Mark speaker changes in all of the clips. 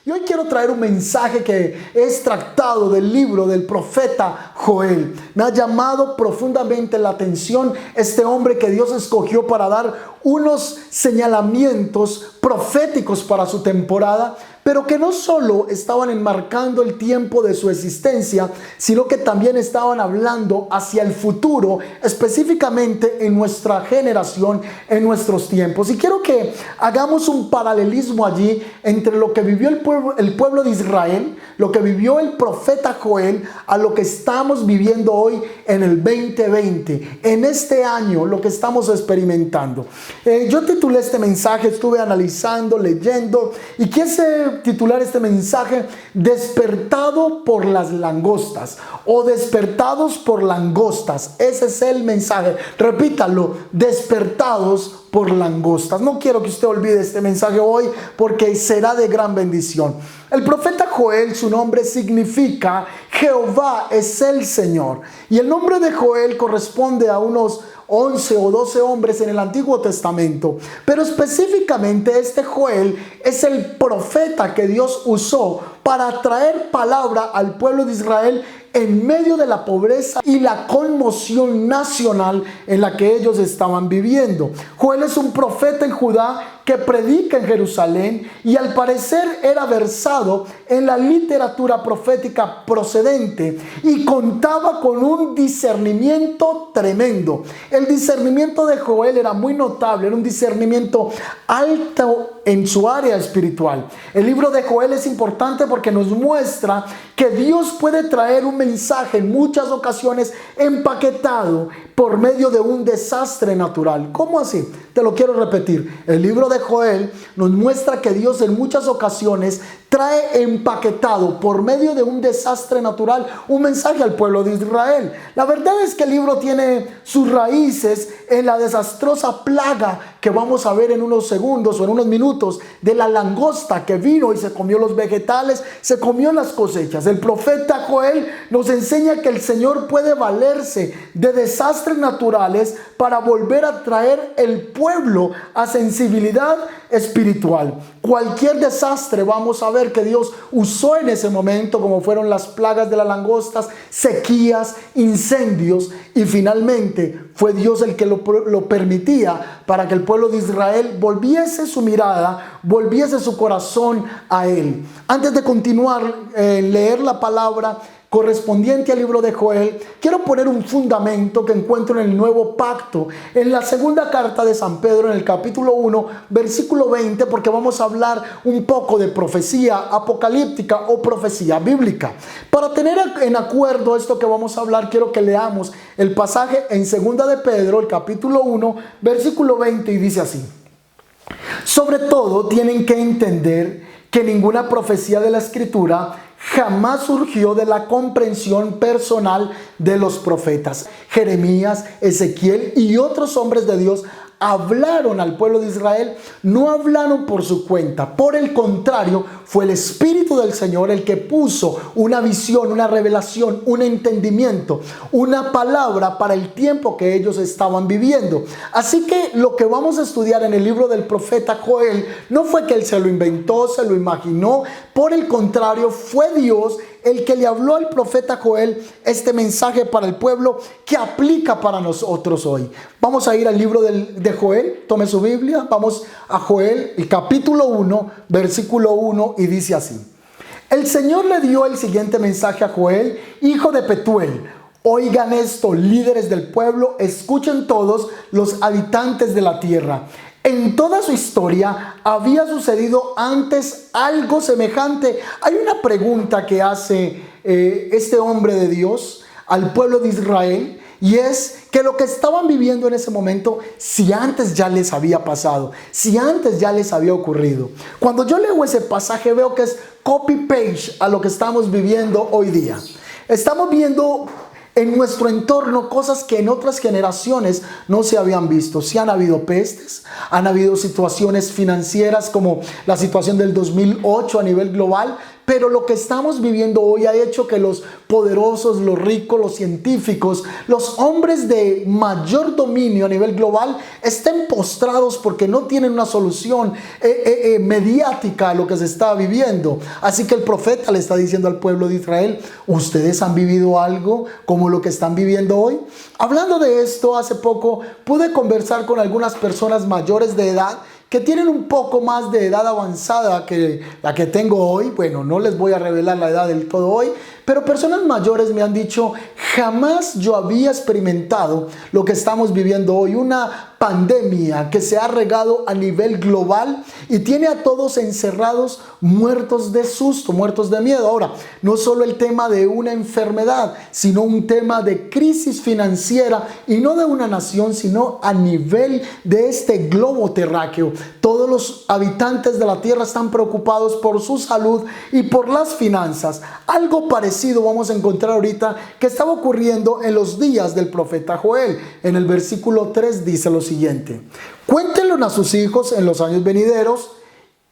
Speaker 1: Y hoy quiero traer un mensaje que he extractado del libro del profeta Joel. Me ha llamado profundamente la atención este hombre que Dios escogió para dar unos señalamientos proféticos para su temporada, pero que no solo estaban enmarcando el tiempo de su existencia, sino que también estaban hablando hacia el futuro, específicamente en nuestra generación, en nuestros tiempos. Y quiero que hagamos un paralelismo allí entre lo que vivió el pueblo de Israel, lo que vivió el profeta Joel, a lo que estamos viviendo hoy en el 2020, en este año, lo que estamos experimentando. Yo titulé este mensaje, estuve analizando, leyendo, y quise titular este mensaje Despertado por las langostas, o Despertados por langostas. Ese es el mensaje, repítalo, despertados por langostas. No quiero que usted olvide este mensaje hoy, porque será de gran bendición. El profeta Joel, su nombre significa Jehová es el Señor, y el nombre de Joel corresponde a unos 11 o 12 hombres en el Antiguo Testamento, pero específicamente este Joel es el profeta que Dios usó para traer palabra al pueblo de Israel en medio de la pobreza y la conmoción nacional en la que ellos estaban viviendo. Joel es un profeta en Judá que predica en Jerusalén, y al parecer era versado en la literatura profética procedente y contaba con un discernimiento tremendo. El discernimiento de Joel era muy notable, era un discernimiento alto en su área espiritual. El libro de Joel es importante porque nos muestra que Dios puede traer un mensaje en muchas ocasiones empaquetado por medio de un desastre natural. ¿Cómo así? Te lo quiero repetir. El libro de Joel nos muestra que Dios en muchas ocasiones trae empaquetado por medio de un desastre natural un mensaje al pueblo de Israel. La verdad es que el libro tiene sus raíces en la desastrosa plaga que vamos a ver en unos segundos o en unos minutos, de la langosta que vino y se comió los vegetales, se comió las cosechas. El profeta Joel nos enseña que el Señor puede valerse de desastres naturales para volver a traer el pueblo a sensibilidad espiritual. Cualquier desastre vamos a ver que Dios usó en ese momento, como fueron las plagas de las langostas, sequías, incendios, y finalmente fue Dios el que lo permitía para que el pueblo de Israel volviese su mirada, volviese su corazón a Él. Antes de continuar leer la palabra correspondiente al libro de Joel, quiero poner un fundamento que encuentro en el Nuevo Pacto, en la segunda carta de San Pedro, en el capítulo 1, versículo 20, porque vamos a hablar un poco de profecía apocalíptica o profecía bíblica. Para tener en acuerdo esto que vamos a hablar, quiero que leamos el pasaje en segunda de Pedro, el capítulo 1, versículo 20, y dice así: sobre todo tienen que entender que ninguna profecía de la Escritura jamás surgió de la comprensión personal de los profetas. Jeremías, Ezequiel y otros hombres de Dios hablaron al pueblo de Israel, no hablaron por su cuenta. Por el contrario, fue el Espíritu del Señor el que puso una visión, una revelación, un entendimiento, una palabra para el tiempo que ellos estaban viviendo. Así que lo que vamos a estudiar en el libro del profeta Joel no fue que él se lo inventó, se lo imaginó. Por el contrario, fue Dios el que le habló al profeta Joel este mensaje para el pueblo que aplica para nosotros hoy. Vamos a ir al libro de Joel. Tome su Biblia, vamos a Joel, el capítulo 1, versículo 1, y dice así: el Señor le dio el siguiente mensaje a Joel, hijo de Petuel. Oigan esto, líderes del pueblo, escuchen todos los habitantes de la tierra. En toda su historia había sucedido antes algo semejante. Hay una pregunta que hace este hombre de Dios al pueblo de Israel, y es que lo que estaban viviendo en ese momento, si antes ya les había pasado, si antes ya les había ocurrido. Cuando yo leo ese pasaje veo que es copy-paste a lo que estamos viviendo hoy día. Estamos viendo en nuestro entorno cosas que en otras generaciones no se habían visto. Sí han habido pestes, han habido situaciones financieras como la situación del 2008 a nivel global, pero lo que estamos viviendo hoy ha hecho que los poderosos, los ricos, los científicos, los hombres de mayor dominio a nivel global estén postrados porque no tienen una solución mediática a lo que se está viviendo. Así que el profeta le está diciendo al pueblo de Israel: ¿ustedes han vivido algo como lo que están viviendo hoy? Hablando de esto, hace poco pude conversar con algunas personas mayores de edad que tienen un poco más de edad avanzada que la que tengo hoy. Bueno, no les voy a revelar la edad del todo hoy, pero personas mayores me han dicho: jamás yo había experimentado lo que estamos viviendo hoy, una pandemia que se ha regado a nivel global y tiene a todos encerrados, muertos de susto, muertos de miedo. Ahora, no solo el tema de una enfermedad, sino un tema de crisis financiera, y no de una nación, sino a nivel de este globo terráqueo. Todos los habitantes de la tierra están preocupados por su salud y por las finanzas. Algo parecido vamos a encontrar ahorita que estaba ocurriendo en los días del profeta Joel. En el versículo 3 dice lo siguiente: cuéntenlo a sus hijos en los años venideros,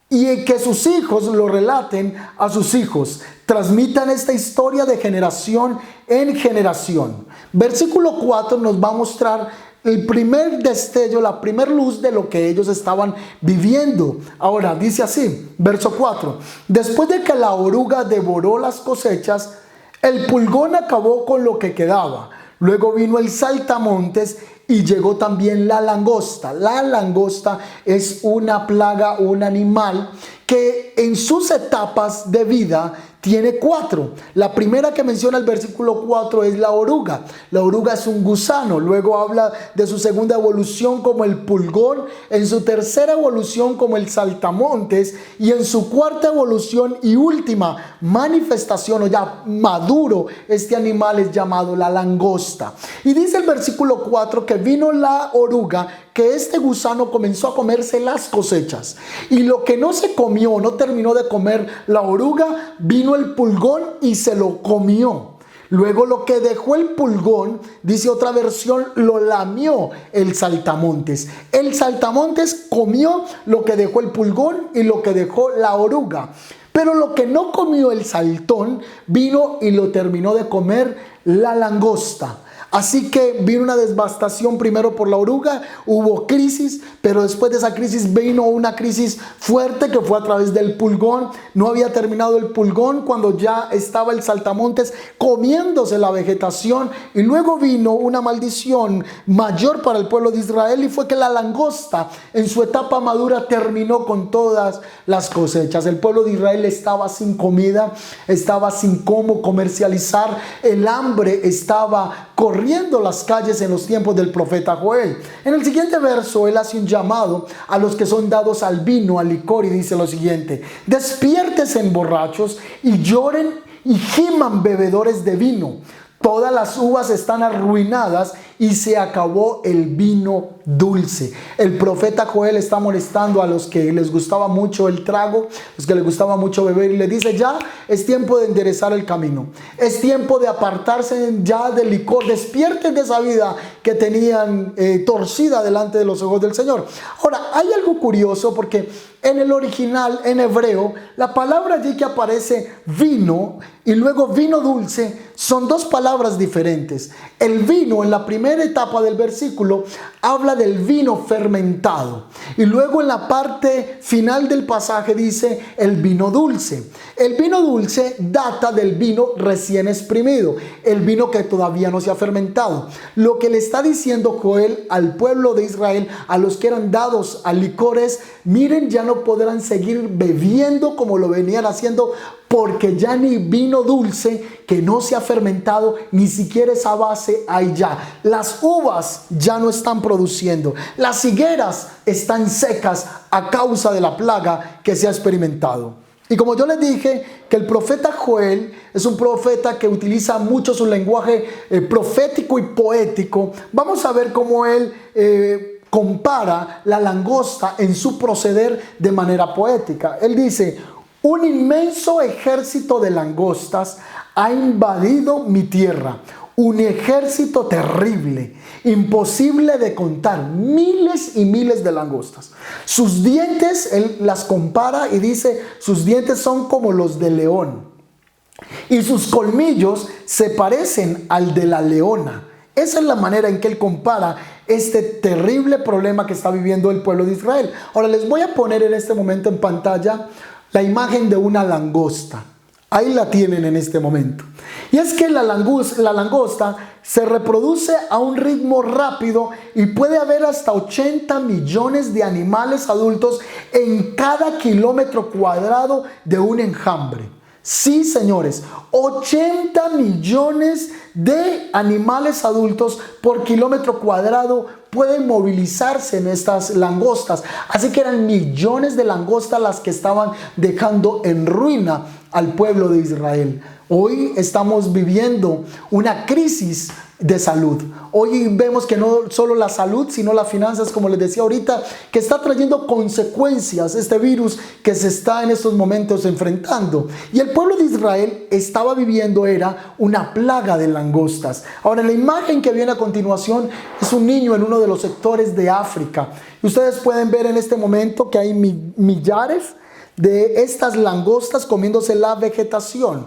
Speaker 1: y que sus hijos lo relaten a sus hijos. Transmitan esta historia de generación en generación. Versículo 4 nos va a mostrar el primer destello, la primera luz de lo que ellos estaban viviendo. Ahora dice así, verso 4: después de que la oruga devoró las cosechas, el pulgón acabó con lo que quedaba. Luego vino el saltamontes y llegó también la langosta. La langosta es una plaga, un animal que en sus etapas de vida tiene 4. La primera que menciona el versículo 4 es la oruga. La oruga es un gusano. Luego habla de su segunda evolución como el pulgón, en su tercera evolución como el saltamontes, y en su cuarta evolución y última manifestación, o ya maduro, este animal es llamado la langosta. Y dice el versículo 4 que vino la oruga, que este gusano comenzó a comerse las cosechas, y lo que no se comió, no terminó de comer la oruga, vino el pulgón y se lo comió. Luego lo que dejó el pulgón, dice otra versión, lo lamió el saltamontes. El saltamontes comió lo que dejó el pulgón y lo que dejó la oruga. Pero lo que no comió el saltón, vino y lo terminó de comer la langosta. Así que vino una devastación primero por la oruga, hubo crisis, pero después de esa crisis vino una crisis fuerte que fue a través del pulgón. No había terminado el pulgón cuando ya estaba el saltamontes comiéndose la vegetación, y luego vino una maldición mayor para el pueblo de Israel, y fue que la langosta en su etapa madura terminó con todas las cosechas. El pueblo de Israel estaba sin comida, estaba sin cómo comercializar, el hambre estaba corriendo las calles en los tiempos del profeta Joel. En el siguiente verso él hace un llamado a los que son dados al vino, al licor, y dice lo siguiente: despiértense borrachos y lloren y giman bebedores de vino. Todas las uvas están arruinadas y se acabó el vino dulce. El profeta Joel está molestando a los que les gustaba mucho el trago, los que les gustaba mucho beber, y le dice: ya es tiempo de enderezar el camino. Es tiempo de apartarse ya del licor. Despierten de esa vida que tenían torcida delante de los ojos del Señor. Ahora, hay algo curioso, porque en el original, en hebreo, la palabra allí que aparece vino y luego vino dulce son dos palabras diferentes. El vino, en la primera etapa del versículo, habla del vino fermentado, y luego en la parte final del pasaje dice el vino dulce. El vino dulce data del vino recién exprimido, el vino que todavía no se ha fermentado. Lo que le está diciendo Joel al pueblo de Israel, a los que eran dados al licor, es: miren, ya no podrán seguir bebiendo como lo venían haciendo, porque ya ni vino dulce que no se ha fermentado, ni siquiera esa base hay ya. Las uvas ya no están produciendo, las higueras están secas a causa de la plaga que se ha experimentado. Y como yo les dije que el profeta Joel es un profeta que utiliza mucho su lenguaje profético y poético, vamos a ver cómo él compara la langosta en su proceder de manera poética. Él dice: un inmenso ejército de langostas ha invadido mi tierra. un ejército terrible, imposible de contar, miles y miles de langostas. Sus dientes, él las compara y dice, sus dientes son como los de león y sus colmillos se parecen al de la leona. Esa es la manera en que él compara este terrible problema que está viviendo el pueblo de Israel. Ahora les voy a poner en este momento en pantalla la imagen de una langosta. Ahí la tienen en este momento. Y es que la langosta se reproduce a un ritmo rápido y puede haber hasta 80 millones de animales adultos en cada kilómetro cuadrado de un enjambre. Sí, señores, 80 millones de animales adultos por kilómetro cuadrado pueden movilizarse en estas langostas. Así que eran millones de langostas las que estaban dejando en ruina al pueblo de Israel. Hoy estamos viviendo una crisis de salud. Hoy vemos que no solo la salud, sino las finanzas, como les decía ahorita, que está trayendo consecuencias este virus que se está en estos momentos enfrentando. Y el pueblo de Israel estaba viviendo era una plaga de langostas. Ahora, la imagen que viene a continuación es un niño en uno de los sectores de África. Y ustedes pueden ver en este momento que hay millares de estas langostas comiéndose la vegetación.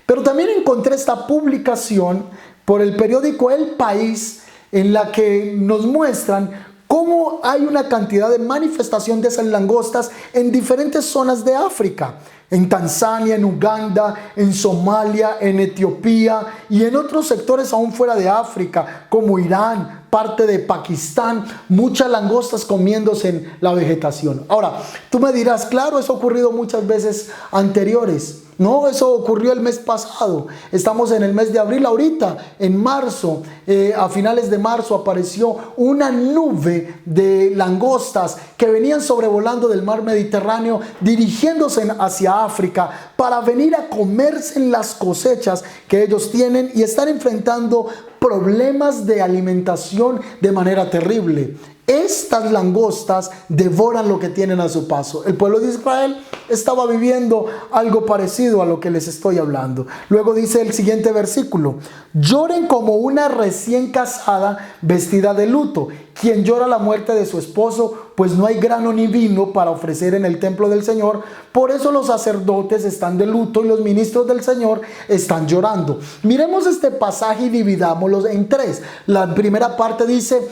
Speaker 1: Pero también encontré esta publicación por el periódico El País, en la que nos muestran cómo hay una cantidad de manifestación de esas langostas en diferentes zonas de África. En Tanzania, en Uganda, en Somalia, en Etiopía y en otros sectores aún fuera de África, como Irán, parte de Pakistán, muchas langostas comiéndose en la vegetación. Ahora, tú me dirás, claro, eso ha ocurrido muchas veces anteriores. No, eso ocurrió el mes pasado. Estamos en el mes de abril ahorita. En marzo, a finales de marzo, apareció una nube de langostas que venían sobrevolando del mar Mediterráneo, dirigiéndose hacia África para venir a comerse en las cosechas que ellos tienen y están enfrentando problemas de alimentación de manera terrible. Estas langostas devoran lo que tienen a su paso. El pueblo de Israel estaba viviendo algo parecido a lo que les estoy hablando. Luego dice el siguiente versículo: lloren como una recién casada vestida de luto, quien llora la muerte de su esposo, pues no hay grano ni vino para ofrecer en el templo del Señor. Por eso los sacerdotes están de luto y los ministros del Señor están llorando. Miremos este pasaje y dividámoslo en tres. La primera parte dice: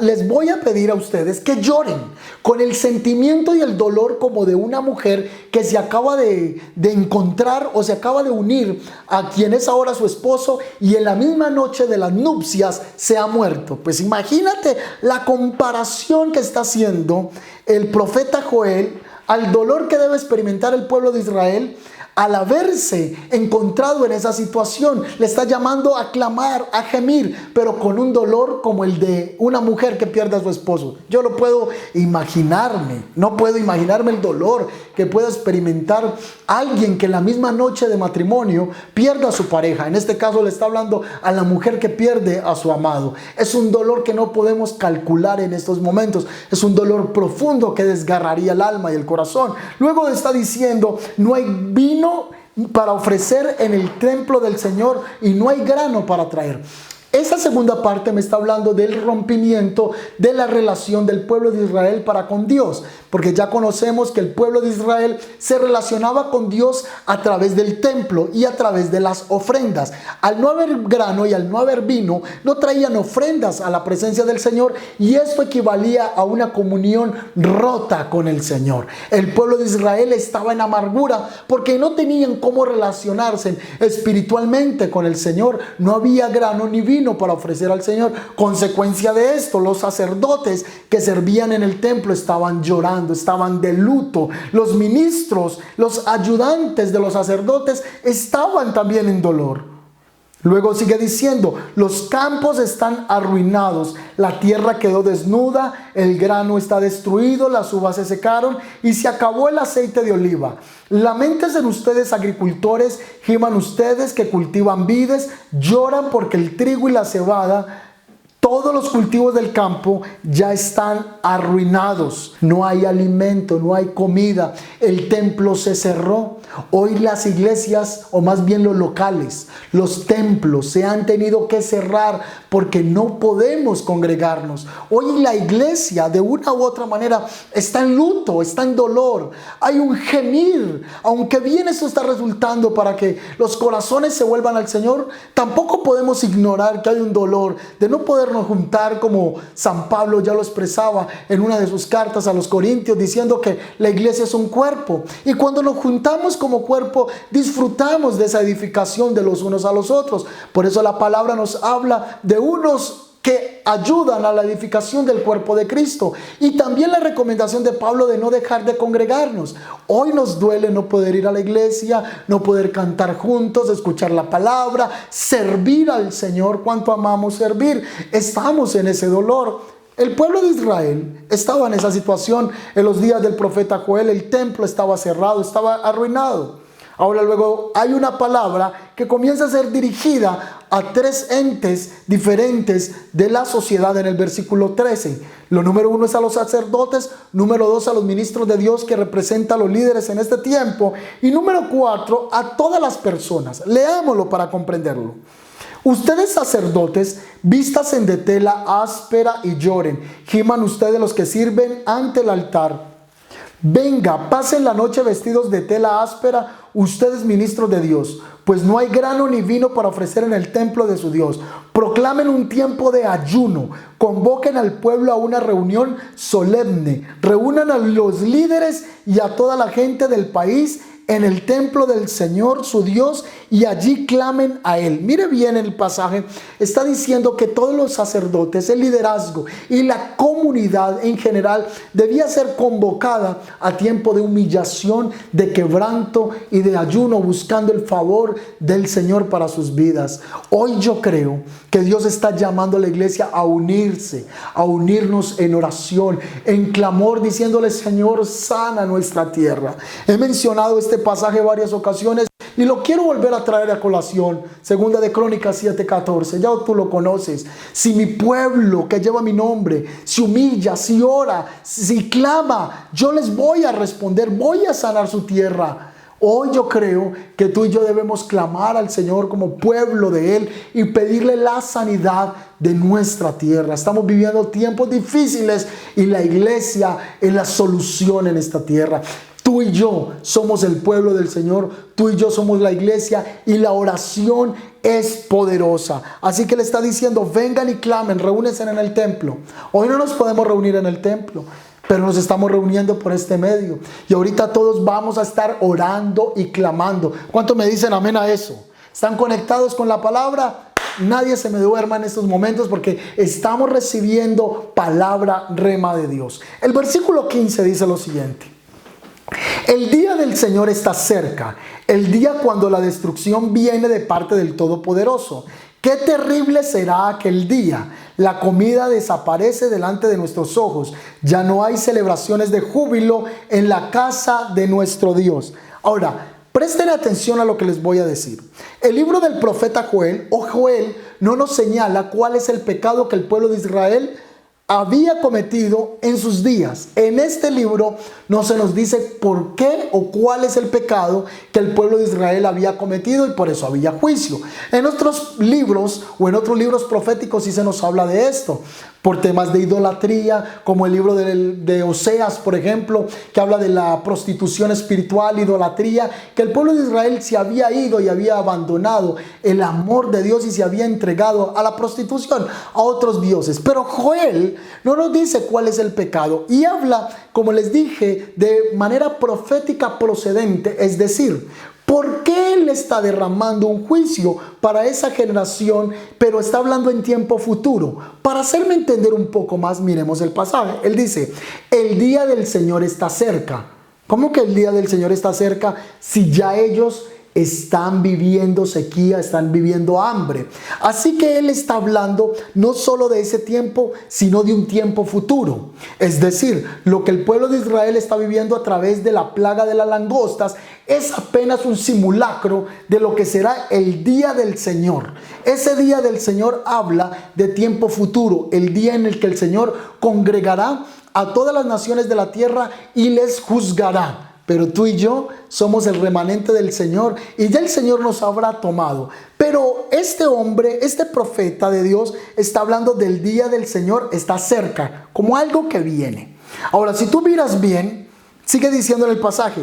Speaker 1: les voy a pedir a ustedes que lloren con el sentimiento y el dolor como de una mujer que se acaba de encontrar o se acaba de unir a quien es ahora su esposo y en la misma noche de las nupcias se ha muerto. Pues imagínate la comparación que está haciendo el profeta Joel al dolor que debe experimentar el pueblo de Israel al haberse encontrado en esa situación. Le está llamando a clamar, a gemir, pero con un dolor como el de una mujer que pierde a su esposo. Yo lo puedo imaginarme, no puedo imaginarme el dolor que pueda experimentar alguien que en la misma noche de matrimonio pierda a su pareja. En este caso le está hablando a la mujer que pierde a su amado. Es un dolor que no podemos calcular en estos momentos. Es un dolor profundo que desgarraría el alma y el corazón. Luego está diciendo: no hay vino para ofrecer en el templo del Señor y no hay grano para traer. Esta segunda parte me está hablando del rompimiento de la relación del pueblo de Israel para con Dios, porque ya conocemos que el pueblo de Israel se relacionaba con Dios a través del templo y a través de las ofrendas. Al no haber grano y al no haber vino, no traían ofrendas a la presencia del Señor, y esto equivalía a una comunión rota con el Señor. El pueblo de Israel estaba en amargura porque no tenían cómo relacionarse espiritualmente con el Señor. No había grano ni vino para ofrecer al Señor. Consecuencia de esto, los sacerdotes que servían en el templo estaban llorando, estaban de luto. Los ministros, los ayudantes de los sacerdotes estaban también en dolor. Luego sigue diciendo: los campos están arruinados, la tierra quedó desnuda, el grano está destruido, las uvas se secaron y se acabó el aceite de oliva. Laméntense ustedes, agricultores, giman ustedes que cultivan vides, lloran porque el trigo y la cebada, todos los cultivos del campo ya están arruinados. No hay alimento, no hay comida. El templo se cerró. Hoy las iglesias, o más bien los locales, los templos, se han tenido que cerrar porque no podemos congregarnos. Hoy la iglesia, de una u otra manera, está en luto, está en dolor. Hay un gemir. Aunque bien esto está resultando para que los corazones se vuelvan al Señor, tampoco podemos ignorar que hay un dolor de no podernos juntar, como San Pablo ya lo expresaba en una de sus cartas a los Corintios, diciendo que la iglesia es un cuerpo. Y cuando nos juntamos como cuerpo, disfrutamos de esa edificación de los unos a los otros. Por eso la palabra nos habla de unos que ayudan a la edificación del cuerpo de Cristo. Y también la recomendación de Pablo de no dejar de congregarnos. Hoy nos duele no poder ir a la iglesia, no poder cantar juntos, escuchar la palabra, servir al Señor. ¿Cuánto amamos servir? Estamos en ese dolor. El pueblo de Israel estaba en esa situación en los días del profeta Joel. El templo estaba cerrado, estaba arruinado. Ahora luego hay una palabra que comienza a ser dirigida a tres entes diferentes de la sociedad en el versículo 13. Lo número 1 es a los sacerdotes, número 2 a los ministros de Dios que representan a los líderes en este tiempo, y número 4 a todas las personas. Leámoslo para comprenderlo. Ustedes sacerdotes, vístanse de tela áspera y lloren. Giman ustedes los que sirven ante el altar. Venga, pasen la noche vestidos de tela áspera, ustedes ministros de Dios, pues no hay grano ni vino para ofrecer en el templo de su Dios. Proclamen un tiempo de ayuno, convoquen al pueblo a una reunión solemne, reúnan a los líderes y a toda la gente del país en el templo del Señor su Dios y allí clamen a Él. Mire bien el pasaje, está diciendo que todos los sacerdotes, el liderazgo y la comunidad en general debía ser convocada a tiempo de humillación, de quebranto y de ayuno, buscando el favor del Señor para sus vidas. Hoy yo creo que Dios está llamando a la iglesia a unirse, a unirnos en oración, en clamor, diciéndole: Señor, sana nuestra tierra. He mencionado este pasaje varias ocasiones y lo quiero volver a traer a colación. Segunda de Crónicas 7:14, ya tú lo conoces. Si mi pueblo que lleva mi nombre se humilla, si ora, si clama, yo les voy a responder, voy a sanar su tierra. Hoy yo creo que tú y yo debemos clamar al Señor como pueblo de Él y pedirle la sanidad de nuestra tierra. Estamos viviendo tiempos difíciles y la iglesia es la solución en esta tierra. Tú y yo somos el pueblo del Señor, tú y yo somos la iglesia y la oración es poderosa. Así que le está diciendo: vengan y clamen, reúnense en el templo. Hoy no nos podemos reunir en el templo, pero nos estamos reuniendo por este medio. Y ahorita todos vamos a estar orando y clamando. ¿Cuánto me dicen amén a eso? ¿Están conectados con la palabra? Nadie se me duerma en estos momentos porque estamos recibiendo palabra rema de Dios. El versículo 15 dice lo siguiente: el día del Señor está cerca, el día cuando la destrucción viene de parte del Todopoderoso. Qué terrible será aquel día. La comida desaparece delante de nuestros ojos. Ya no hay celebraciones de júbilo en la casa de nuestro Dios. Ahora, presten atención a lo que les voy a decir. El libro del profeta Joel, o Joel, no nos señala cuál es el pecado que el pueblo de Israel había cometido en sus días. En este libro no se nos dice por qué o cuál es el pecado que el pueblo de Israel había cometido y por eso había juicio. En otros libros o en otros libros proféticos sí se nos habla de esto, por temas de idolatría, como el libro de Oseas, por ejemplo, que habla de la prostitución espiritual, idolatría, que el pueblo de Israel se había ido y había abandonado el amor de Dios y se había entregado a la prostitución, a otros dioses. Pero Joel no nos dice cuál es el pecado y habla, como les dije, de manera profética procedente, es decir, ¿por qué Él está derramando un juicio para esa generación, pero está hablando en tiempo futuro? Para hacerme entender un poco más, miremos el pasaje. Él dice: el día del Señor está cerca. ¿Cómo que el día del Señor está cerca si ya ellos están viviendo sequía, están viviendo hambre? Así que Él está hablando no solo de ese tiempo, sino de un tiempo futuro. Es decir, lo que el pueblo de Israel está viviendo a través de la plaga de las langostas es apenas un simulacro de lo que será el día del Señor. Ese día del Señor habla de tiempo futuro, el día en el que el Señor congregará a todas las naciones de la tierra y les juzgará. pero tú y yo somos el remanente del Señor y ya el Señor nos habrá tomado. Pero este hombre, este profeta de Dios, está hablando del día del Señor, está cerca, como algo que viene. Ahora, si tú miras bien, sigue diciendo en el pasaje,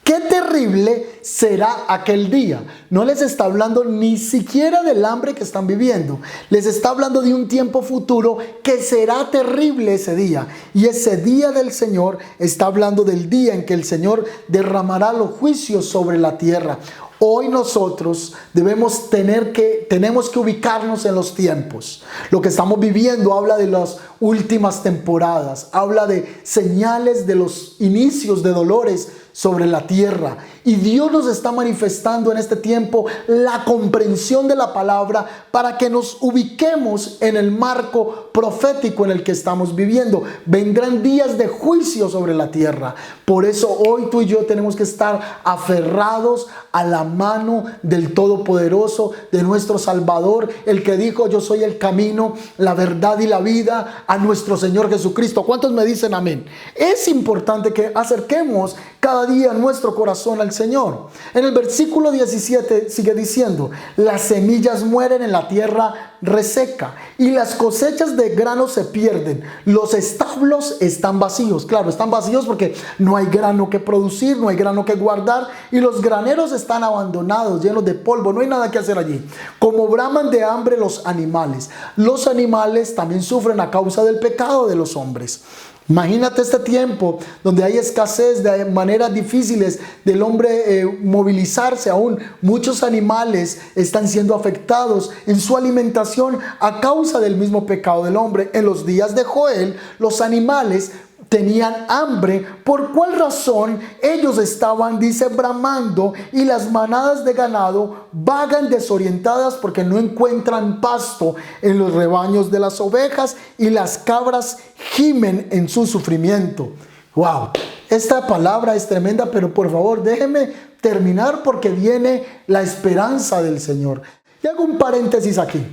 Speaker 1: qué terrible será aquel día. No les está hablando ni siquiera del hambre que están viviendo. Les está hablando de un tiempo futuro que será terrible ese día. Y ese día del Señor está hablando del día en que el Señor derramará los juicios sobre la tierra. Hoy nosotros tenemos que ubicarnos en los tiempos. Lo que estamos viviendo habla de las últimas temporadas, habla de señales de los inicios de dolores sobre la tierra. Y Dios nos está manifestando en este tiempo la comprensión de la palabra para que nos ubiquemos en el marco profético en el que estamos viviendo. Vendrán días de juicio sobre la tierra. Por eso hoy tú y yo tenemos que estar aferrados a la mano del Todopoderoso, de nuestro Salvador, el que dijo: yo soy el camino, la verdad y la vida, a nuestro Señor Jesucristo. ¿Cuántos me dicen amén? Es importante que acerquemos cada día nuestro corazón al Señor. En el versículo 17 sigue diciendo: las semillas mueren en la tierra reseca y las cosechas de grano se pierden. Los establos están vacíos. Claro, están vacíos porque no hay grano que producir, no hay grano que guardar, y los graneros están abandonados, llenos de polvo, no hay nada que hacer allí. Como braman de hambre los animales. Los animales también sufren a causa del pecado de los hombres. Imagínate este tiempo donde hay escasez, de maneras difíciles del hombre movilizarse. Aún muchos animales están siendo afectados en su alimentación a causa del mismo pecado del hombre. En los días de Joel, los animales tenían hambre. ¿Por cuál razón? Ellos estaban, dice, bramando, y las manadas de ganado vagan desorientadas porque no encuentran pasto en los rebaños de las ovejas, y las cabras gimen en su sufrimiento. Wow, esta palabra es tremenda, pero por favor déjeme terminar porque viene la esperanza del Señor. Y hago un paréntesis aquí.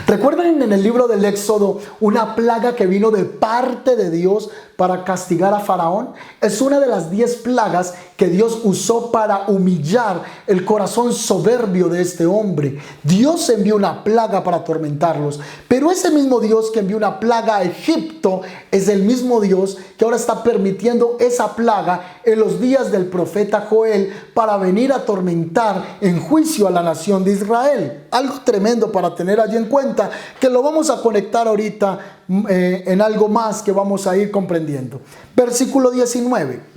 Speaker 1: ¿Recuerdan en el libro del Éxodo una plaga que vino de parte de Dios para castigar a Faraón? Es una de las 10 plagas que Dios usó para humillar el corazón soberbio de este hombre. Dios envió una plaga para atormentarlos, pero ese mismo Dios que envió una plaga a Egipto es el mismo Dios que ahora está permitiendo esa plaga en los días del profeta Joel para venir a atormentar en juicio a la nación de Israel. Algo tremendo para tener allí en cuenta, que lo vamos a conectar ahorita en algo más que vamos a ir comprendiendo. Versículo 19.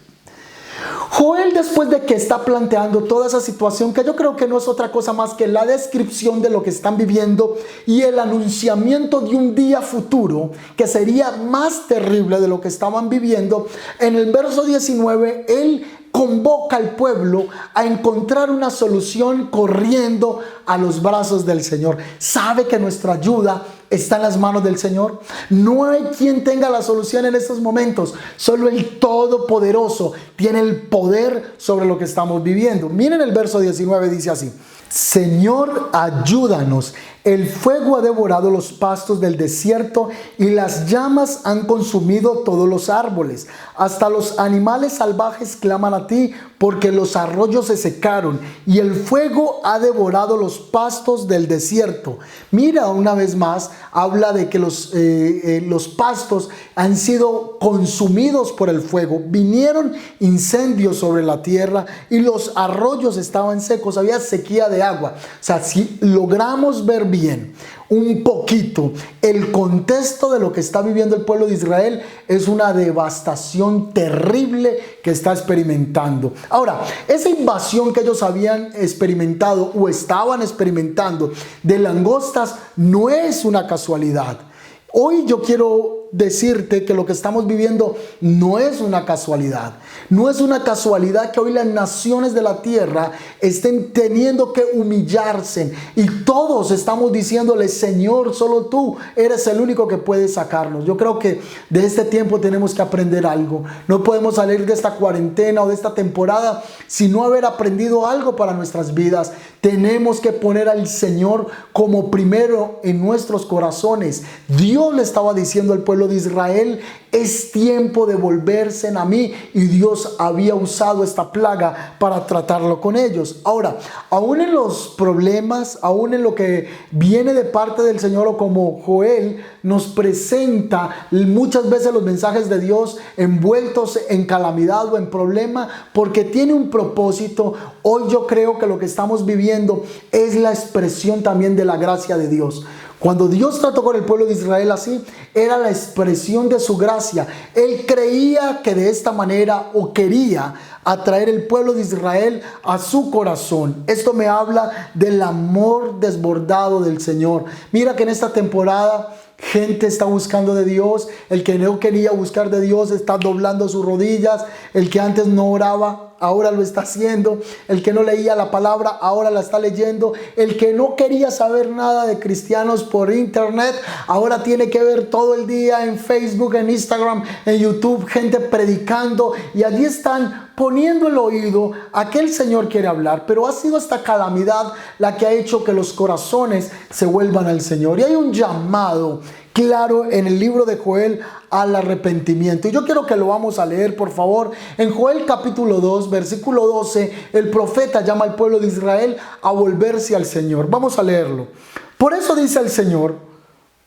Speaker 1: Joel, después de que está planteando toda esa situación, que yo creo que no es otra cosa más que la descripción de lo que están viviendo y el anunciamiento de un día futuro que sería más terrible de lo que estaban viviendo, en el verso 19 él convoca al pueblo a encontrar una solución corriendo a los brazos del Señor. Sabe que nuestra ayuda está en las manos del Señor. No hay quien tenga la solución en estos momentos. Solo el Todopoderoso tiene el poder sobre lo que estamos viviendo. Miren el verso 19, dice así: Señor, ayúdanos. El fuego ha devorado los pastos del desierto y las llamas han consumido todos los árboles. Hasta los animales salvajes claman a ti, porque los arroyos se secaron y el fuego ha devorado los pastos del desierto. Mira, una vez más, habla de que los pastos han sido consumidos por el fuego. Vinieron incendios sobre la tierra y los arroyos estaban secos. Había sequía de agua. O sea, si logramos ver bien un poquito el contexto de lo que está viviendo el pueblo de Israel, es una devastación terrible que está experimentando. Ahora, esa invasión que ellos habían experimentado o estaban experimentando de langostas no es una casualidad. Hoy yo quiero decirte que lo que estamos viviendo no es una casualidad. No es una casualidad que hoy las naciones de la tierra estén teniendo que humillarse y todos estamos diciéndole: Señor, solo tú eres el único que puede sacarnos. Yo creo que de este tiempo tenemos que aprender algo. No podemos salir de esta cuarentena o de esta temporada sin no haber aprendido algo para nuestras vidas. Tenemos que poner al Señor como primero en nuestros corazones. Dios le estaba diciendo al pueblo pueblo de Israel, es tiempo de volverse a mí, y Dios había usado esta plaga para tratarlo con ellos. Ahora, aún en los problemas, aún en lo que viene de parte del Señor, o como Joel nos presenta muchas veces los mensajes de Dios envueltos en calamidad o en problema, porque tiene un propósito. Hoy yo creo que lo que estamos viviendo es la expresión también de la gracia de Dios. Cuando Dios trató con el pueblo de Israel así, era la expresión de su gracia. Él creía que de esta manera, o quería atraer el pueblo de Israel a su corazón. Esto me habla del amor desbordado del Señor. Mira que en esta temporada gente está buscando de Dios. El que no quería buscar de Dios está doblando sus rodillas. El que antes no oraba, ahora lo está haciendo. El que no leía la palabra, ahora la está leyendo. El que no quería saber nada de cristianos por internet, ahora tiene que ver todo el día en Facebook, en Instagram, en YouTube, gente predicando, y allí están poniendo el oído a que el Señor quiere hablar. Pero ha sido esta calamidad la que ha hecho que los corazones se vuelvan al Señor. Y hay un llamado claro en el libro de Joel al arrepentimiento. Y yo quiero que lo vamos a leer, por favor. En Joel capítulo 2, versículo 12, el profeta llama al pueblo de Israel a volverse al Señor. Vamos a leerlo. Por eso dice el Señor: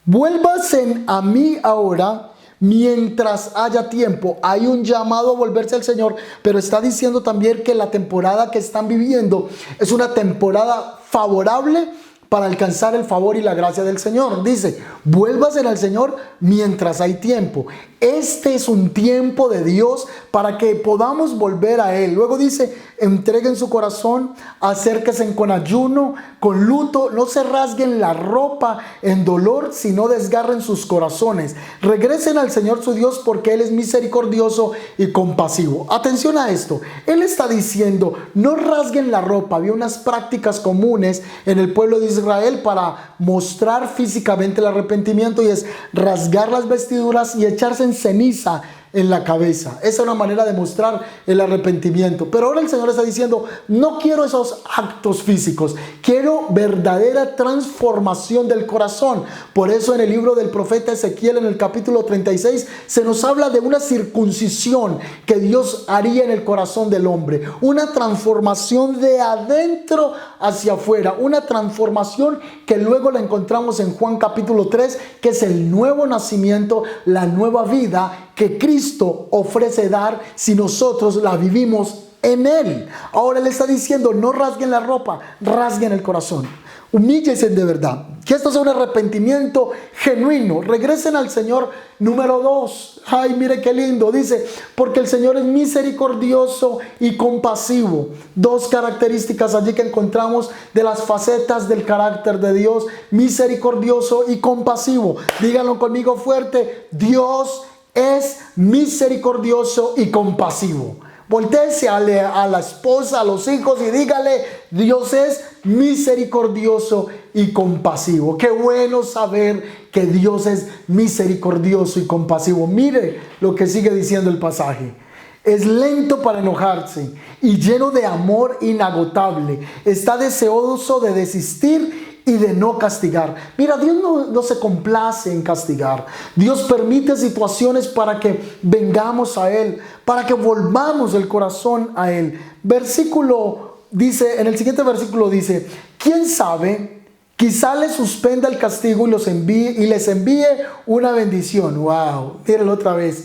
Speaker 1: vuélvanse a mí ahora, mientras haya tiempo. Hay un llamado a volverse al Señor, pero está diciendo también que la temporada que están viviendo es una temporada favorable para alcanzar el favor y la gracia del Señor. Dice: vuélvanse al Señor mientras hay tiempo. Este es un tiempo de Dios para que podamos volver a Él. Luego dice: entreguen su corazón, acérquense con ayuno, con luto, no se rasguen la ropa en dolor, sino desgarren sus corazones. Regresen al Señor su Dios, porque Él es misericordioso y compasivo. Atención a esto. Él está diciendo: no rasguen la ropa. Había unas prácticas comunes en el pueblo de Israel para mostrar físicamente el arrepentimiento, y es rasgar las vestiduras y echarse en ceniza en la cabeza. Esa es una manera de mostrar el arrepentimiento. Pero ahora el Señor está diciendo: no quiero esos actos físicos, quiero verdadera transformación del corazón. Por eso en el libro del profeta Ezequiel, en el capítulo 36, se nos habla de una circuncisión que Dios haría en el corazón del hombre, una transformación de adentro hacia afuera, una transformación que luego la encontramos en Juan capítulo 3, que es el nuevo nacimiento, la nueva vida que Cristo ofrece dar si nosotros la vivimos en Él. Ahora Él está diciendo: no rasguen la ropa, rasguen el corazón. Humíllense de verdad. Que esto sea un arrepentimiento genuino. Regresen al Señor. Número 2. Ay, mire qué lindo. Dice: porque el Señor es misericordioso y compasivo. Dos características allí que encontramos de las facetas del carácter de Dios: misericordioso y compasivo. Díganlo conmigo fuerte: Dios es misericordioso y compasivo. Voltéese a la esposa, a los hijos, y dígale: Dios es misericordioso y compasivo. Qué bueno saber que Dios es misericordioso y compasivo. Mire lo que sigue diciendo el pasaje: es lento para enojarse y lleno de amor inagotable. Está deseoso de desistir y de no castigar. Mira, Dios no se complace en castigar. Dios permite situaciones para que vengamos a Él, para que volvamos el corazón a Él. En el siguiente versículo dice: ¿quién sabe? Quizá les suspenda el castigo y les envíe una bendición. Wow, mírenlo otra vez.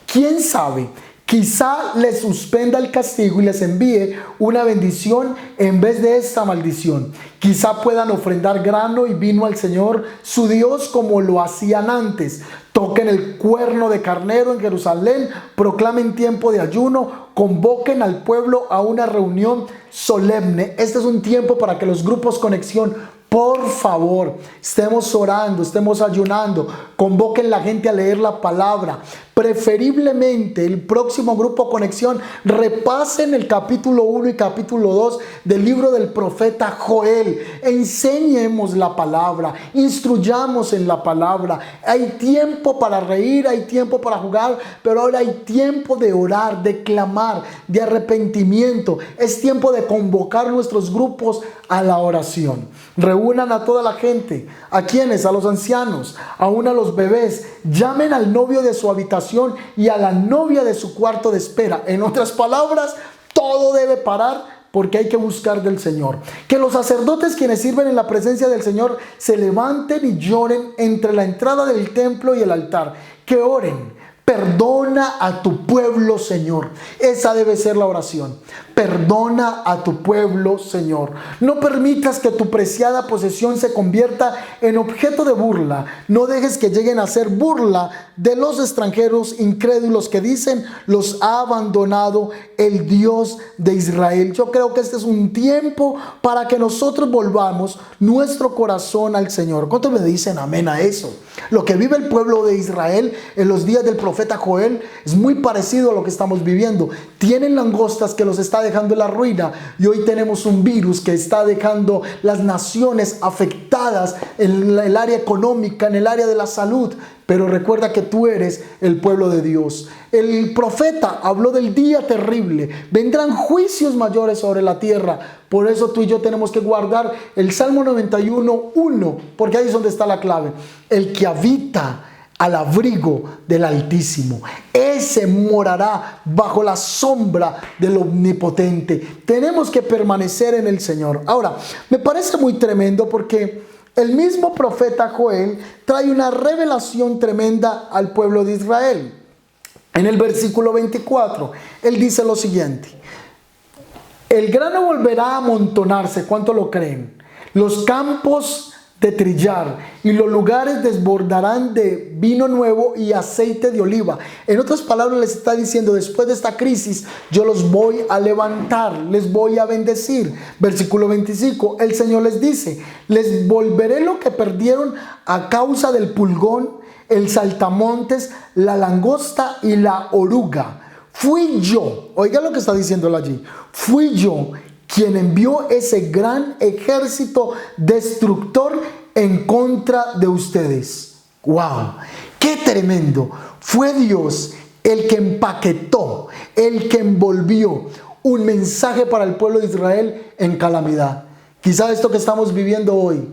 Speaker 1: ¿Quién sabe? Quizá les suspenda el castigo y les envíe una bendición en vez de esta maldición. Quizá puedan ofrendar grano y vino al Señor su Dios como lo hacían antes. Toquen el cuerno de carnero en Jerusalén, proclamen tiempo de ayuno, convoquen al pueblo a una reunión solemne. Este es un tiempo para que los grupos Conexión, por favor, estemos orando, estemos ayunando, convoquen la gente a leer la palabra. Preferiblemente el próximo grupo Conexión repasen el capítulo 1 y capítulo 2 del libro del profeta Joel. Enseñemos la palabra, instruyamos en la palabra. Hay tiempo para reír, hay tiempo para jugar, pero ahora hay tiempo de orar, de clamar, de arrepentimiento. Es tiempo de convocar nuestros grupos a la oración. reúnan a toda la gente. ¿A quiénes? A los ancianos, aún a los bebés. Llamen al novio de su habitación y a la novia de su cuarto de espera. En otras palabras, todo debe parar porque hay que buscar del Señor. Que los sacerdotes quienes sirven en la presencia del Señor se levanten y lloren entre la entrada del templo y el altar. Que oren. Perdona a tu pueblo, Señor. Esa debe ser la oración. Perdona a tu pueblo, Señor. No permitas que tu preciada posesión se convierta en objeto de burla. No dejes que lleguen a ser burla de los extranjeros incrédulos que dicen: los ha abandonado el Dios de Israel. Yo creo que este es un tiempo para que nosotros volvamos nuestro corazón al Señor. ¿Cuántos me dicen amén a eso? Lo que vive el pueblo de Israel en los días del profeta Joel es muy parecido a lo que estamos viviendo. Tienen langostas que los está dejando en la ruina, y hoy tenemos un virus que está dejando las naciones afectadas en el área económica, en el área de la salud. Pero recuerda que tú eres el pueblo de Dios. El profeta habló del día terrible. Vendrán juicios mayores sobre la tierra. Por eso tú y yo tenemos que guardar el Salmo 91:1, porque ahí es donde está la clave. El que habita al abrigo del Altísimo, ese morará bajo la sombra del Omnipotente. Tenemos que permanecer en el Señor. Ahora, me parece muy tremendo porque el mismo profeta Joel trae una revelación tremenda al pueblo de Israel. En el versículo 24, él dice lo siguiente: el grano volverá a amontonarse. ¿Cuánto lo creen? Los campos de trillar y los lugares desbordarán de vino nuevo y aceite de oliva. En otras palabras, les está diciendo: después de esta crisis yo los voy a levantar, les voy a bendecir. Versículo 25, el Señor les dice: les volveré lo que perdieron a causa del pulgón, el saltamontes, la langosta y la oruga. Fui yo, oiga lo que está diciendo allí, fui yo quien envió ese gran ejército destructor en contra de ustedes. ¡Wow! ¡Qué tremendo! Fue Dios el que empaquetó, el que envolvió un mensaje para el pueblo de Israel en calamidad. Quizá esto que estamos viviendo hoy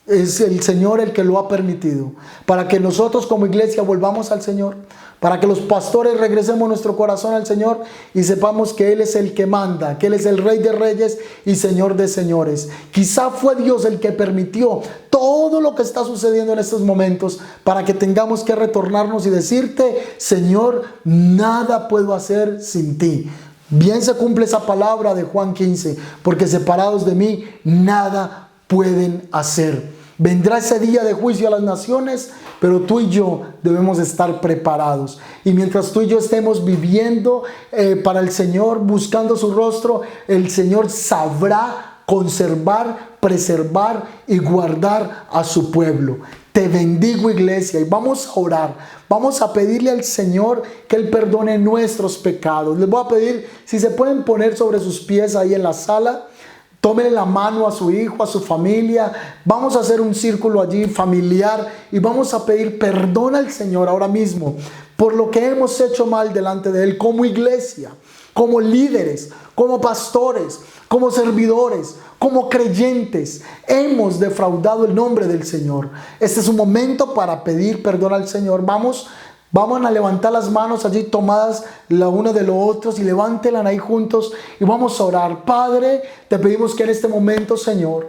Speaker 1: es el Señor el que lo ha permitido, para que nosotros como iglesia volvamos al Señor, para que los pastores regresemos nuestro corazón al Señor y sepamos que Él es el que manda, que Él es el Rey de Reyes y Señor de Señores. Quizá fue Dios el que permitió todo lo que está sucediendo en estos momentos para que tengamos que retornarnos y decirte: Señor, nada puedo hacer sin ti. Bien se cumple esa palabra de Juan 15, porque separados de mí nada pueden hacer. Vendrá ese día de juicio a las naciones, pero tú y yo debemos estar preparados. Y mientras tú y yo estemos viviendo para el Señor, buscando su rostro, el Señor sabrá conservar, preservar y guardar a su pueblo. Te bendigo, iglesia, y vamos a orar. Vamos a pedirle al Señor que Él perdone nuestros pecados. Les voy a pedir si se pueden poner sobre sus pies ahí en la sala. Tómenle la mano a su hijo, a su familia. Vamos a hacer un círculo allí familiar y vamos a pedir perdón al Señor ahora mismo por lo que hemos hecho mal delante de Él como iglesia, como líderes, como pastores, como servidores, como creyentes. Hemos defraudado el nombre del Señor. Este es un momento para pedir perdón al Señor. Vamos a levantar las manos allí tomadas la una de los otros y levántenlas ahí juntos y vamos a orar. Padre, te pedimos que en este momento, Señor,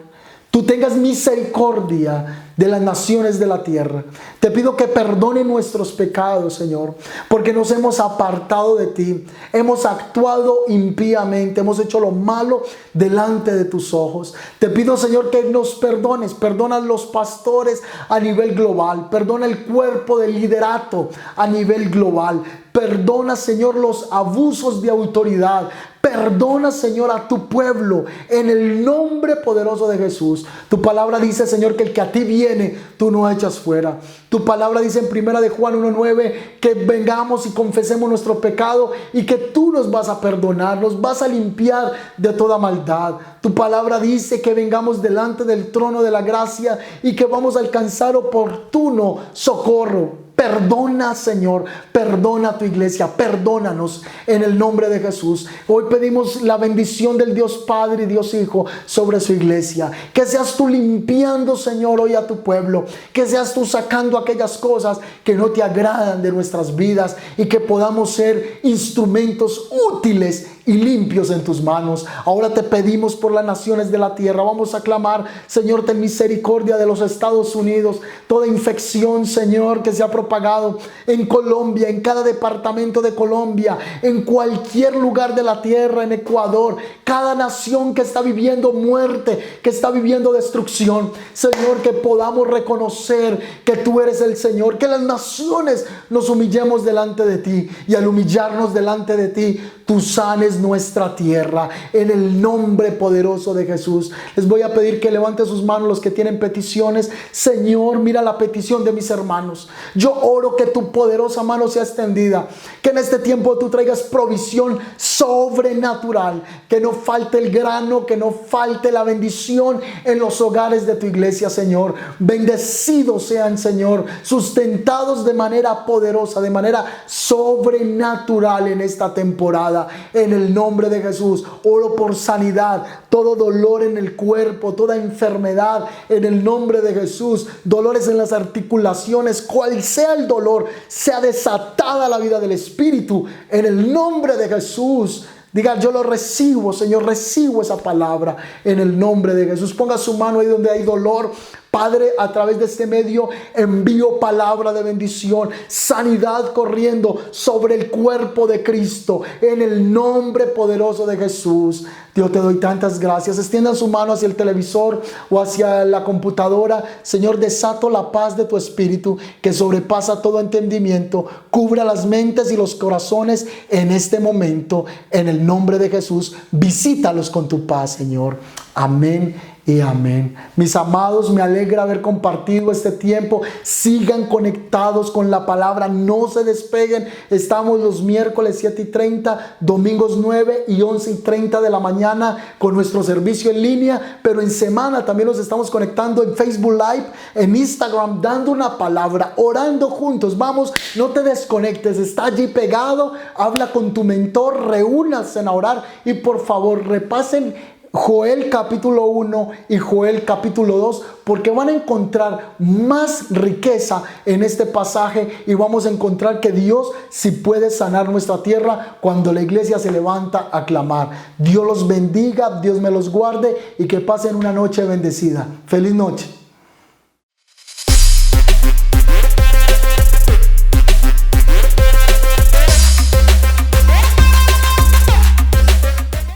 Speaker 1: tú tengas misericordia de las naciones de la tierra. Te pido que perdone nuestros pecados, Señor, porque nos hemos apartado de ti, hemos actuado impíamente, hemos hecho lo malo delante de tus ojos. Te pido, Señor, que nos perdones. Perdona a los pastores a nivel global, perdona el cuerpo del liderato a nivel global. Perdona, Señor, los abusos de autoridad. Perdona, Señor, a tu pueblo en el nombre poderoso de Jesús. Tu palabra dice, Señor, que el que a ti viene, tú no echas fuera. Tu palabra dice en 1 de Juan 1:9 que vengamos y confesemos nuestro pecado y que tú nos vas a perdonar, nos vas a limpiar de toda maldad. Tu palabra dice que vengamos delante del trono de la gracia y que vamos a alcanzar oportuno socorro Perdona, Señor, perdona a tu iglesia, perdónanos en el nombre de Jesús. Hoy pedimos la bendición del Dios Padre y Dios Hijo sobre su iglesia. Que seas tú limpiando, Señor, hoy a tu pueblo. Que seas tú sacando aquellas cosas que no te agradan de nuestras vidas y que podamos ser instrumentos útiles y limpios en tus manos. Ahora te pedimos por las naciones de la tierra. Vamos a clamar, Señor, ten misericordia de los Estados Unidos. Toda infección, Señor, que se ha propagado en Colombia, en cada departamento de Colombia, en cualquier lugar de la tierra, en Ecuador, cada nación que está viviendo muerte, que está viviendo destrucción. Señor, que podamos reconocer que tú eres el Señor, que las naciones nos humillemos delante de ti, y al humillarnos delante de ti, tú sanes nuestra tierra en el nombre poderoso de Jesús. Les voy a pedir que levanten sus manos los que tienen peticiones. Señor, mira la petición de mis hermanos. Yo oro que tu poderosa mano sea extendida, que en este tiempo tú traigas provisión sobrenatural, que no falte el grano, que no falte la bendición en los hogares de tu iglesia, Señor. Bendecidos sean, Señor, sustentados de manera poderosa, de manera sobrenatural en esta temporada. En el nombre de Jesús, oro por sanidad, todo dolor en el cuerpo, toda enfermedad, en el nombre de Jesús, dolores en las articulaciones, cual sea el dolor, sea desatada la vida del Espíritu, en el nombre de Jesús. Diga, yo lo recibo, Señor, recibo esa palabra en el nombre de Jesús. Ponga su mano ahí donde hay dolor. Padre, a través de este medio envío palabra de bendición, sanidad corriendo sobre el cuerpo de Cristo, en el nombre poderoso de Jesús. Dios, te doy tantas gracias. Extiendan su mano hacia el televisor o hacia la computadora. Señor, desato la paz de tu Espíritu que sobrepasa todo entendimiento. Cubra las mentes y los corazones en este momento. En el nombre de Jesús, visítalos con tu paz, Señor. Amén y amén. Mis amados, me alegra haber compartido este tiempo. Sigan conectados con la palabra, no se despeguen. Estamos los miércoles 7:30, domingos 9 y 11:30 de la mañana con nuestro servicio en línea, pero en semana también nos estamos conectando en Facebook Live, en Instagram, dando una palabra, orando juntos. Vamos, no te desconectes, está allí pegado. Habla con tu mentor, reúnanse a orar y por favor repasen Joel capítulo 1 y Joel capítulo 2, porque van a encontrar más riqueza en este pasaje y vamos a encontrar que Dios sí puede sanar nuestra tierra cuando la iglesia se levanta a clamar. Dios los bendiga, Dios me los guarde y que pasen una noche bendecida. Feliz noche.